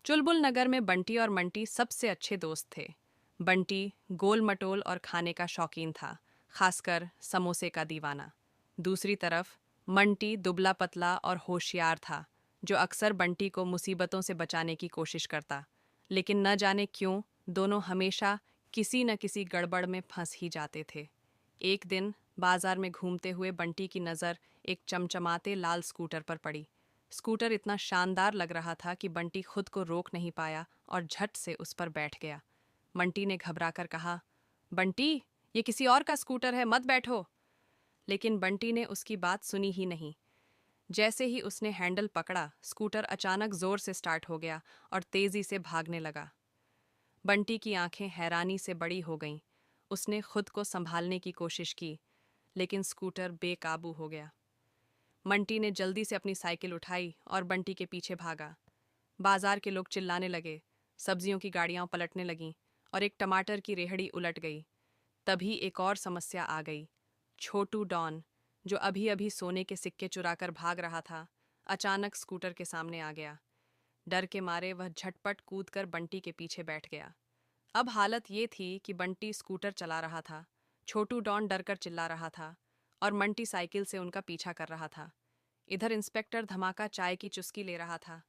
चुलबुल नगर में बंटी और मंटी सबसे अच्छे दोस्त थे। बंटी गोल मटोल और खाने का शौकीन था, खासकर समोसे का दीवाना। दूसरी तरफ मंटी दुबला पतला और होशियार था, जो अक्सर बंटी को मुसीबतों से बचाने की कोशिश करता। लेकिन न जाने क्यों दोनों हमेशा किसी न किसी गड़बड़ में फंस ही जाते थे। एक दिन बाजार में घूमते हुए बंटी की नज़र एक चमचमाते लाल स्कूटर पर पड़ी। स्कूटर इतना शानदार लग रहा था कि बंटी खुद को रोक नहीं पाया और झट से उस पर बैठ गया। मंटी ने घबराकर कहा, बंटी, ये किसी और का स्कूटर है, मत बैठो। लेकिन बंटी ने उसकी बात सुनी ही नहीं। जैसे ही उसने हैंडल पकड़ा, स्कूटर अचानक जोर से स्टार्ट हो गया और तेजी से भागने लगा। बंटी की आंखें हैरानी से बड़ी हो गईं। उसने खुद को संभालने की कोशिश की, लेकिन स्कूटर बेकाबू हो गया। मंटी ने जल्दी से अपनी साइकिल उठाई और बंटी के पीछे भागा। बाजार के लोग चिल्लाने लगे, सब्जियों की गाड़ियां पलटने लगीं और एक टमाटर की रेहड़ी उलट गई। तभी एक और समस्या आ गई। छोटू डॉन, जो अभी अभी सोने के सिक्के चुराकर भाग रहा था, अचानक स्कूटर के सामने आ गया। डर के मारे वह झटपट कूदकर बंटी के पीछे बैठ गया। अब हालत ये थी कि बंटी स्कूटर चला रहा था, छोटू डॉन डरकर चिल्ला रहा था और मंटी साइकिल से उनका पीछा कर रहा था। इधर इंस्पेक्टर धमाका चाय की चुस्की ले रहा था।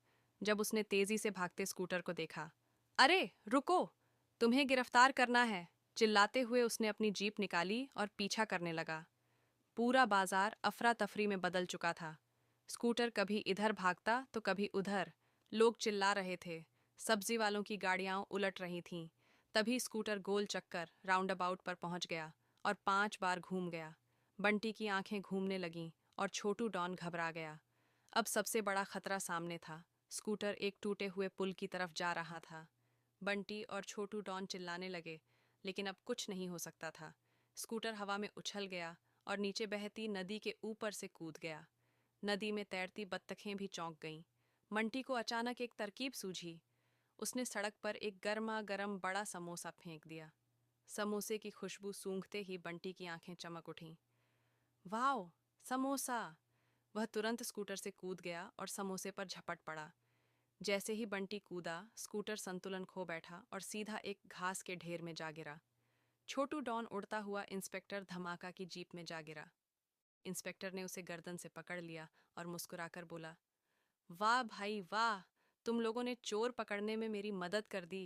जब उसने तेजी से भागते स्कूटर को देखा, अरे रुको, तुम्हें गिरफ्तार करना है। चिल्लाते हुए उसने अपनी जीप निकाली और पीछा करने लगा। पूरा बाजार अफरा तफरी में बदल चुका था। स्कूटर कभी इधर भागता तो कभी उधर। लोग चिल्ला रहे थे, सब्जी वालों की गाड़ियां उलट रही थीं। तभी स्कूटर गोल चक्कर राउंड अबाउट पर पहुंच गया और 5 बार घूम गया। बंटी की आंखें घूमने लगीं और छोटू डॉन घबरा गया। अब सबसे बड़ा खतरा सामने था। स्कूटर एक टूटे हुए पुल की तरफ जा रहा था। बंटी और छोटू डॉन चिल्लाने लगे, लेकिन अब कुछ नहीं हो सकता था। स्कूटर हवा में उछल गया और नीचे बहती नदी के ऊपर से कूद गया। नदी में तैरती बत्तखें भी चौंक गईं। मंटी को अचानक एक तरकीब सूझी। उसने सड़क पर एक गर्मा गर्म बड़ा समोसा फेंक दिया। समोसे की खुशबू सूंघते ही बंटी की आंखें चमक उठीं। वाओ, समोसा! वह तुरंत स्कूटर से कूद गया और समोसे पर झपट पड़ा। जैसे ही बंटी कूदा, स्कूटर संतुलन खो बैठा और सीधा एक घास के ढेर में जा गिरा। छोटू डॉन उड़ता हुआ इंस्पेक्टर धमाका की जीप में जा गिरा। इंस्पेक्टर ने उसे गर्दन से पकड़ लिया और मुस्कुराकर बोला, वाह भाई वाह, तुम लोगों ने चोर पकड़ने में मेरी मदद कर दी।